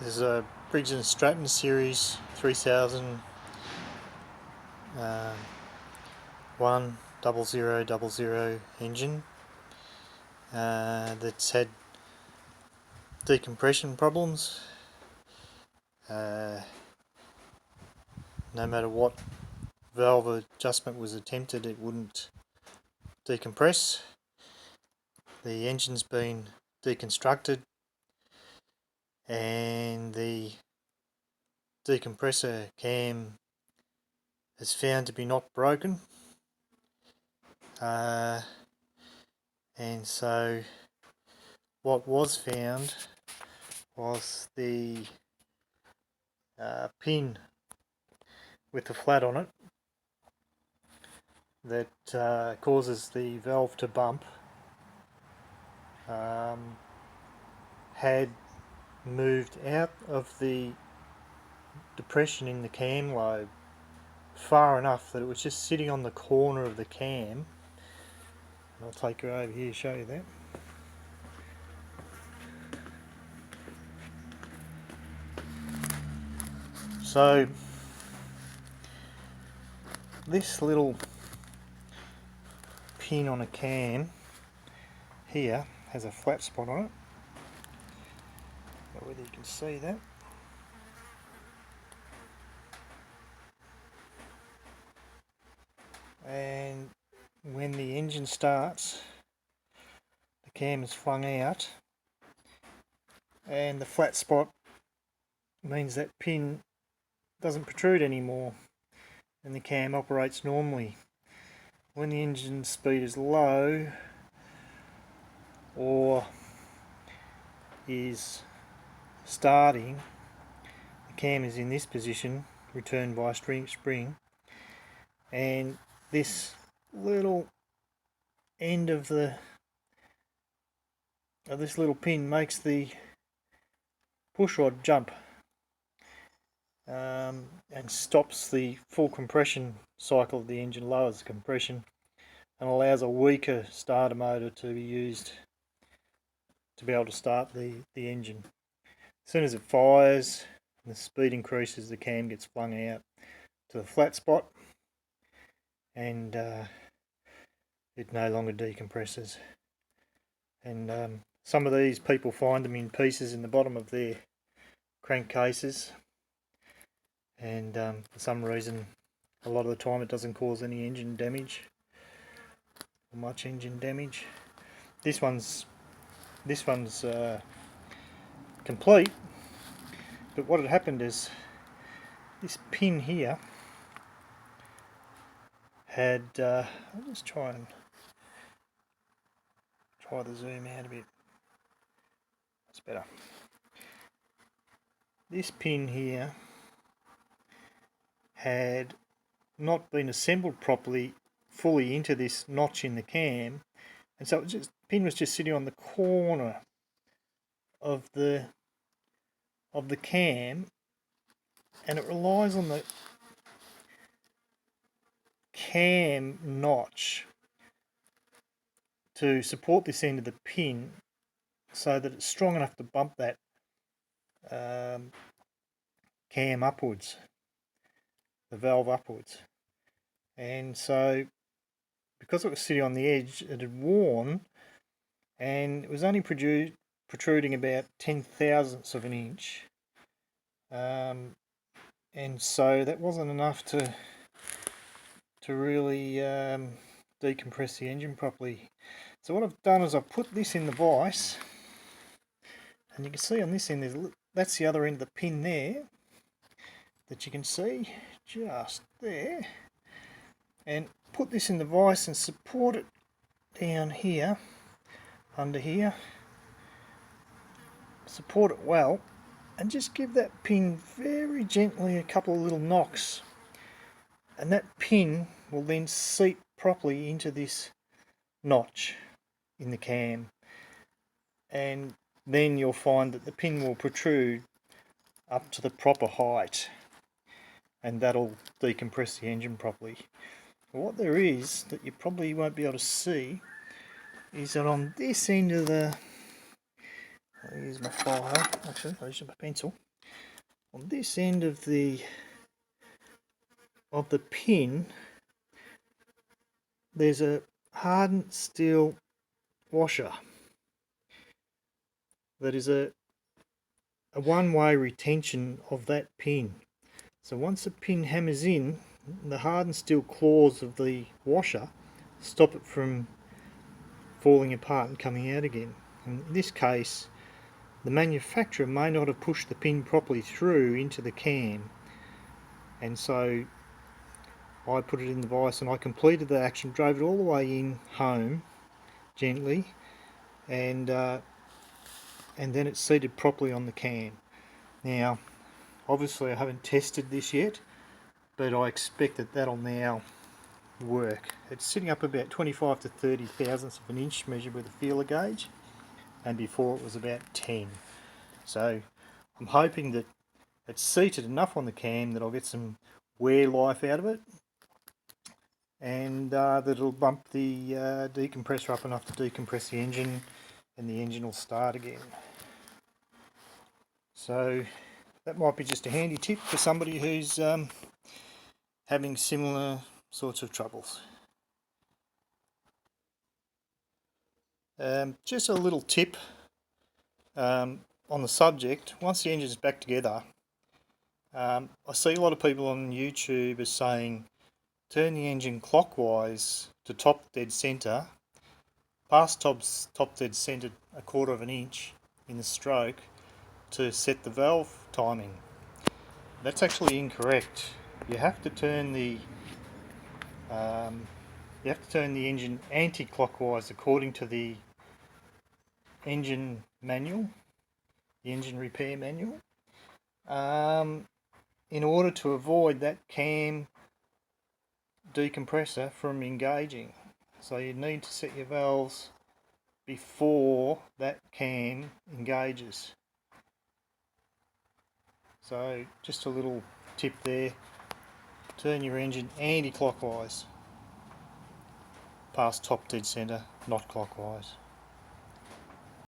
This is a Briggs and Stratton Series 3000 10000 engine that's had decompression problems. No matter what valve adjustment was attempted, it wouldn't decompress. The engine's been deconstructed and the decompressor cam is found to be not broken, and so what was found was the pin with the flat on it that causes the valve to bump had moved out of the depression in the cam lobe far enough that it was just sitting on the corner of the cam. I'll take her over here to show you that. So this little pin on a cam here has a flat spot on it. I don't know whether you can see that. And when the engine starts, the cam is flung out, and the flat spot means that pin doesn't protrude anymore and the cam operates normally. When the engine speed is low or is starting, the cam is in this position, returned by a spring, and this little end of this little pin makes the pushrod jump and stops the full compression cycle of the engine, lowers the compression and allows a weaker starter motor to be used to be able to start the engine. As soon as it fires and the speed increases, the cam gets flung out to the flat spot and it no longer decompresses. And some of these people find them in pieces in the bottom of their crankcases, and for some reason a lot of the time it doesn't cause any engine damage or much engine damage. This one's complete, but what had happened is this pin here had I'll just try the zoom out a bit. That's better. This pin here had not been assembled properly fully into this notch in the cam, and so the pin was just sitting on the corner of the cam, and it relies on the cam notch to support this end of the pin so that it's strong enough to bump that cam upwards, the valve upwards. And so because it was sitting on the edge, it had worn, and it was only protruding about 10/1000ths of an inch, and so that wasn't enough to really decompress the engine properly. So what I've done is I've put this in the vise, and you can see on this end that's the other end of the pin there that you can see just there, and put this in the vise and support it down here, under here, support it well, and just give that pin very gently a couple of little knocks, and that pin will then seat properly into this notch in the cam, and then you'll find that the pin will protrude up to the proper height, and that'll decompress the engine properly. What there is that you probably won't be able to see is that on this end of the, I'll use my file, actually I'll use my pencil, on this end of the pin, there's a hardened steel washer that is a one-way retention of that pin. So once the pin hammers in, the hardened steel claws of the washer stop it from falling apart and coming out again. And in this case, the manufacturer may not have pushed the pin properly through into the cam, and so I put it in the vise and I completed the action, drove it all the way in home gently, and then it's seated properly on the cam. Now obviously I haven't tested this yet, but I expect that that'll now work. It's sitting up about 25 to 30 thousandths of an inch measured with a feeler gauge, and before it was about 10. So I'm hoping that it's seated enough on the cam that I'll get some wear life out of it, and that it'll bump the decompressor up enough to decompress the engine, and the engine will start again. So that might be just a handy tip for somebody who's having similar sorts of troubles. Just a little tip on the subject. Once the engine's back together, I see a lot of people on YouTube are saying turn the engine clockwise to top dead centre, past top dead centre 1/4 of an inch in the stroke to set the valve timing. That's actually incorrect. You have to turn the engine anti-clockwise according to the engine manual, the engine repair manual, in order to avoid that cam decompressor from engaging. So you need to set your valves before that cam engages. So just a little tip there, turn your engine anti-clockwise, past top dead centre, not clockwise.